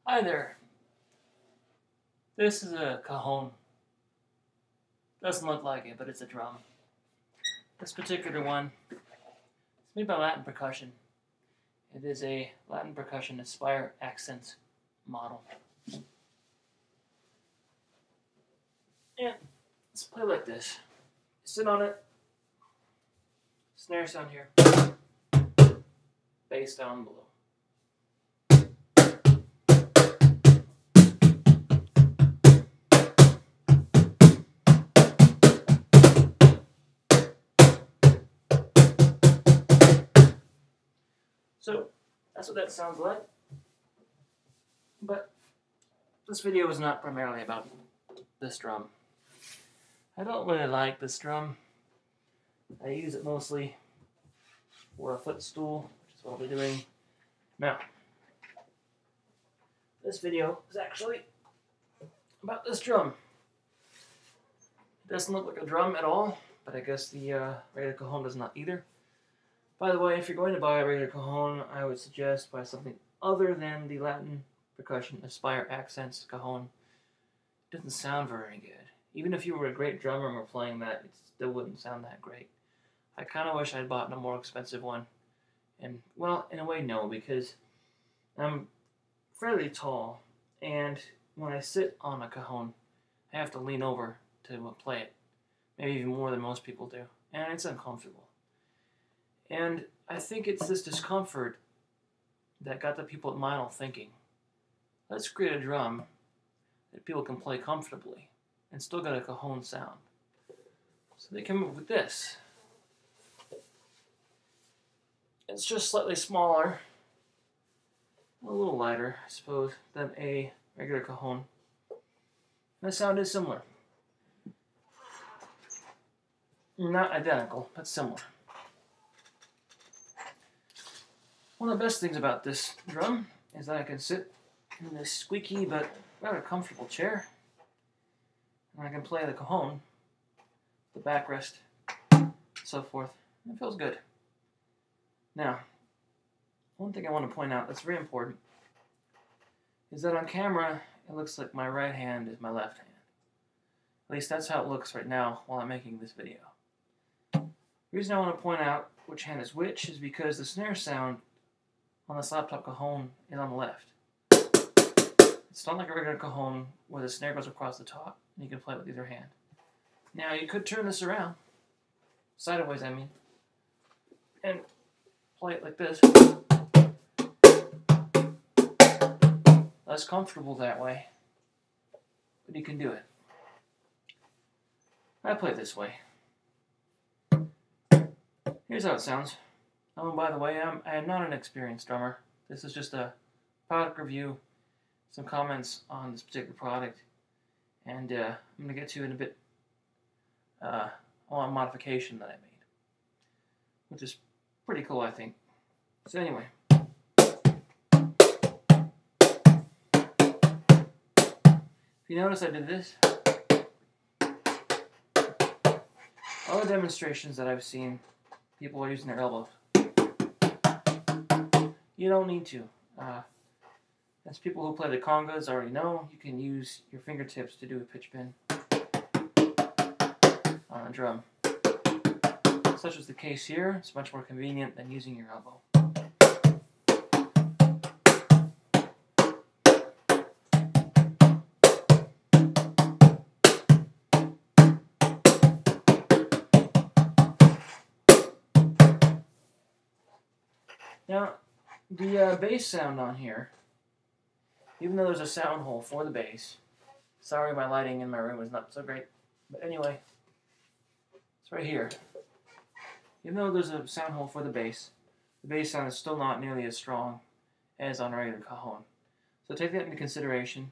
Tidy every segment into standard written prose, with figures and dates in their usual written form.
Hi there. This is a cajon. Doesn't look like it, but it's a drum. This particular one is made by Latin Percussion. It is a Latin Percussion Aspire Accents model. And let's play like this. Sit on it. Snare sound here. Bass down below. So, that's what that sounds like. But this video is not primarily about this drum. I don't really like this drum. I use it mostly for a footstool, which is what I'll be doing now. This video is actually about this drum. It doesn't look like a drum at all, but I guess the regular cajon does not either. By the way, if you're going to buy a regular cajon, I would suggest buy something other than the Latin Percussion Aspire Accents cajon. It doesn't sound very good. Even if you were a great drummer and were playing that, it still wouldn't sound that great. I kind of wish I'd bought a more expensive one. And, well, in a way, no, because I'm fairly tall, and when I sit on a cajon, I have to lean over to play it. Maybe even more than most people do. And it's uncomfortable. And I think it's this discomfort that got the people at Meinl thinking, let's create a drum that people can play comfortably and still get a cajon sound. So they came up with this. It's just slightly smaller, a little lighter, I suppose, than a regular cajon. And the sound is similar. Not identical, but similar. One of the best things about this drum is that I can sit in this squeaky but rather comfortable chair, and I can play the cajon, the backrest, so forth, and it feels good. Now, one thing I want to point out that's very important is that on camera it looks like my right hand is my left hand. At least that's how it looks right now while I'm making this video. The reason I want to point out which hand is which is because the snare sound on the Slap Top Cajon is on the left. It's not like a regular cajon where the snare goes across the top and you can play it with either hand. Now you could turn this around, sideways I mean, and play it like this. Less comfortable that way, but you can do it. I play it this way. Here's how it sounds. Oh, and by the way, I am not an experienced drummer. This is just a product review, some comments on this particular product, and I'm going to get to in a bit on a modification that I made, which is pretty cool, I think. So anyway, if you notice I did this, all the demonstrations that I've seen, people are using their elbows. You don't need to. As people who play the congas already know, you can use your fingertips to do a pitch bend on a drum. Such was the case here. It's much more convenient than using your elbow. Now, the bass sound on here, even though there's a sound hole for the bass, sorry my lighting in my room is not so great, but anyway, it's right here. Even though there's a sound hole for the bass sound is still not nearly as strong as on a regular cajon. So take that into consideration.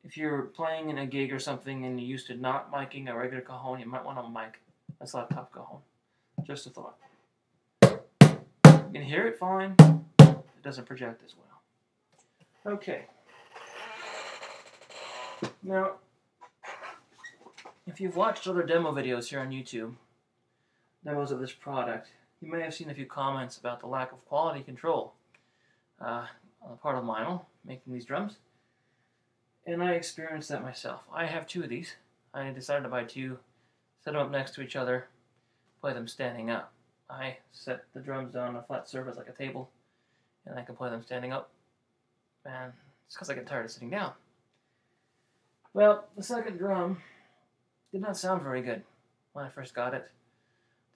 If you're playing in a gig or something and you're used to not miking a regular cajon, you might want to mic a Slap Top Cajon. Just a thought. You can hear it fine. It doesn't project as well. Okay. Now, if you've watched other demo videos here on YouTube, demos of this product, you may have seen a few comments about the lack of quality control on the part of Meinl, making these drums, and I experienced that myself. I have two of these. I decided to buy two, set them up next to each other, play them standing up. I set the drums down on a flat surface like a table, and I can play them standing up, and it's because I get tired of sitting down. Well, the second drum did not sound very good when I first got it.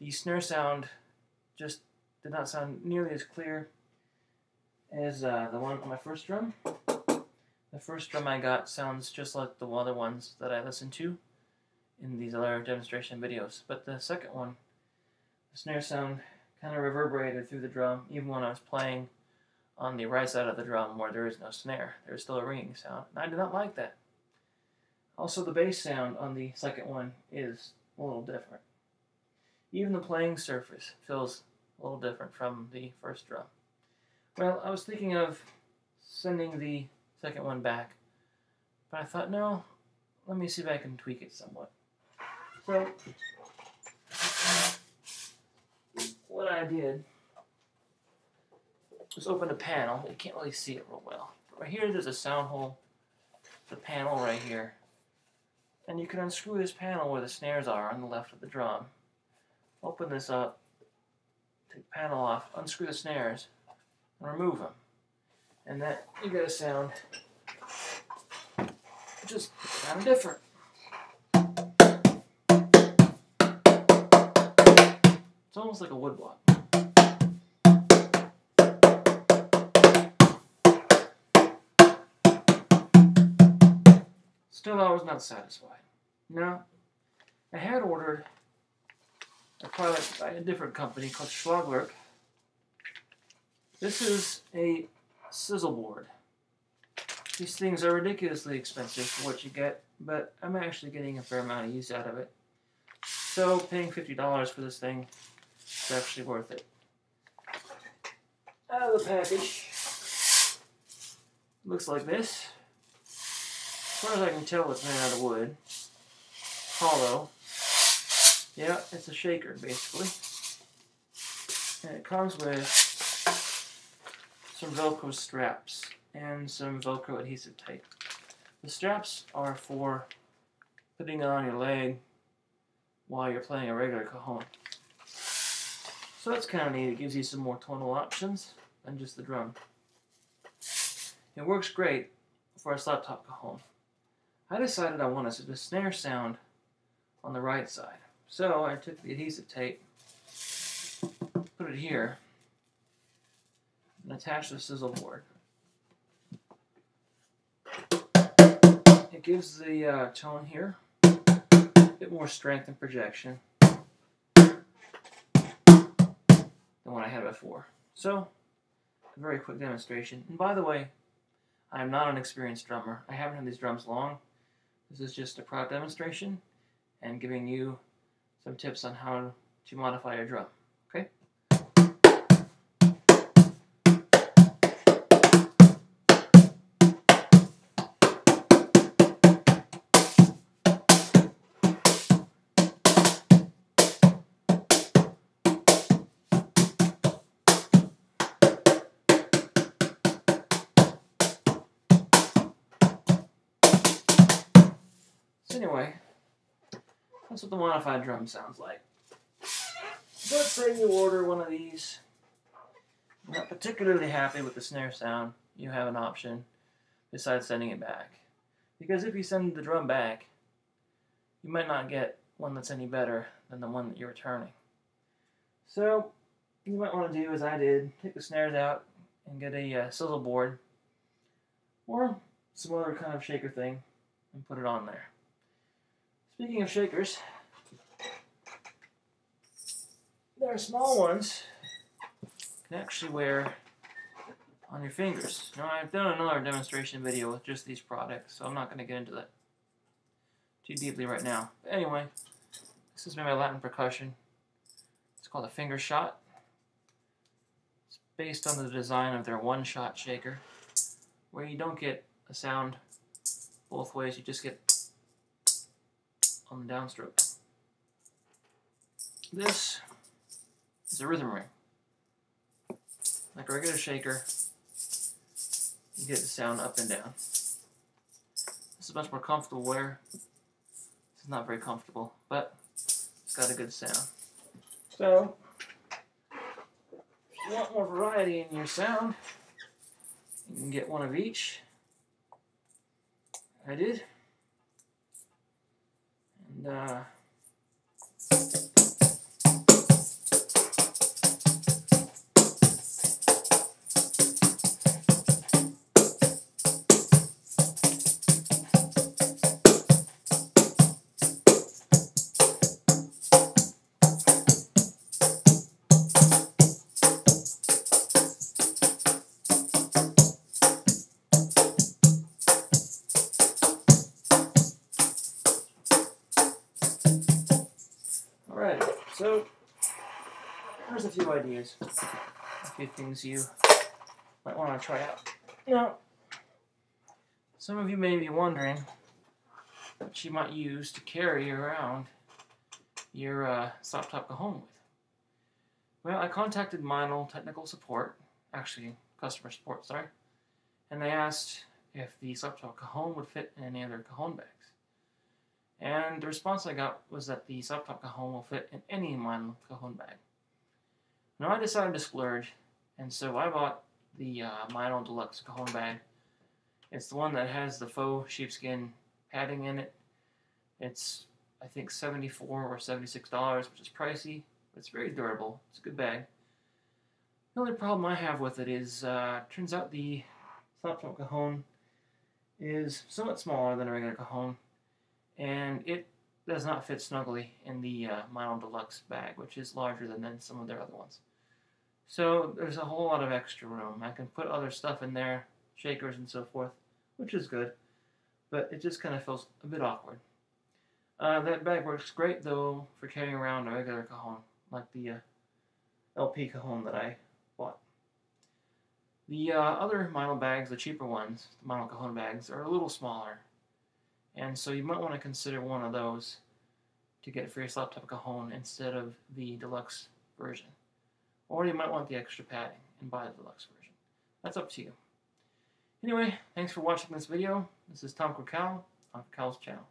The snare sound just did not sound nearly as clear as the one on my first drum. The first drum I got sounds just like the other ones that I listened to in these other demonstration videos. But the second one, the snare sound kind of reverberated through the drum, even when I was playing on the right side of the drum where there is no snare. There's still a ringing sound, and I did not like that. Also, the bass sound on the second one is a little different. Even the playing surface feels a little different from the first drum. Well, I was thinking of sending the second one back, but I thought, no, let me see if I can tweak it somewhat. So, what I did was open a panel. You can't really see it real well. But right here, there's a sound hole, the panel right here. And you can unscrew this panel where the snares are on the left of the drum. Open this up, take the panel off, unscrew the snares, and remove them. And then you get a sound which is kind of different. It's almost like a woodblock. Still, I was not satisfied. No, I had ordered a product by a different company called Schlagwerk. This is a sizzle board. These things are ridiculously expensive for what you get, but I'm actually getting a fair amount of use out of it. So paying $50 for this thing is actually worth it. Out of the package, looks like this. As far as I can tell, it's made out of wood. Hollow. Yeah, it's a shaker, basically. And it comes with some Velcro straps and some Velcro adhesive tape. The straps are for putting it on your leg while you're playing a regular cajon. So that's kind of neat. It gives you some more tonal options than just the drum. It works great for a slap top cajon. I decided I wanted the snare sound on the right side. So I took the adhesive tape, put it here, and attached the sizzle board. It gives the tone here a bit more strength and projection than what I had before. So, a very quick demonstration. And by the way, I am not an experienced drummer. I haven't had these drums long. This is just a product demonstration and giving you some tips on how to modify your drum. Okay? So anyway, that's what the modified drum sounds like. So let's say you order one of these. You're not particularly happy with the snare sound. You have an option besides sending it back. Because if you send the drum back, you might not get one that's any better than the one that you're returning. So you might want to do as I did, take the snares out and get a sizzle board or some other kind of shaker thing and put it on there. Speaking of shakers, there are small ones you can actually wear on your fingers. Now, I've done another demonstration video with just these products, so I'm not going to get into that too deeply right now. But anyway, this is made by Latin Percussion. It's called a finger shot. It's based on the design of their one-shot shaker, where you don't get a sound both ways, you just get on the downstroke. This is a rhythm ring. Like a regular shaker, You get the sound up and down. This is much more comfortable wear. This is not very comfortable, but it's got a good sound. So, if you want more variety in your sound, you can get one of each. I did. And alright, so here's a few ideas, a few things you might want to try out. Now, some of you may be wondering what you might use to carry around your Slap Top Cajon with. Well, I contacted Meinl technical support, actually customer support, sorry, and they asked if the Slap Top Cajon would fit in any other cajon bags. And the response I got was that the Slap Top Cajon will fit in any Meinl cajon bag. Now I decided to splurge, and so I bought the Meinl Deluxe Cajon bag. It's the one that has the faux sheepskin padding in it. It's, I think, $74 or $76, which is pricey, but it's very durable. It's a good bag. The only problem I have with it is, turns out the Slap Top Cajon is somewhat smaller than a regular cajon, and it does not fit snugly in the Meinl Deluxe bag, which is larger than some of their other ones. So there's a whole lot of extra room. I can put other stuff in there, shakers and so forth, which is good, but it just kind of feels a bit awkward. That bag works great, though, for carrying around a regular cajon, like the LP cajon that I bought. The other Meinl bags, the cheaper ones, the Meinl cajon bags, are a little smaller, and so you might want to consider one of those to get for your Slap Top Cajon instead of the deluxe version. Or you might want the extra padding and buy the deluxe version. That's up to you. Anyway, thanks for watching this video. This is Tom Cajon on Cow's channel.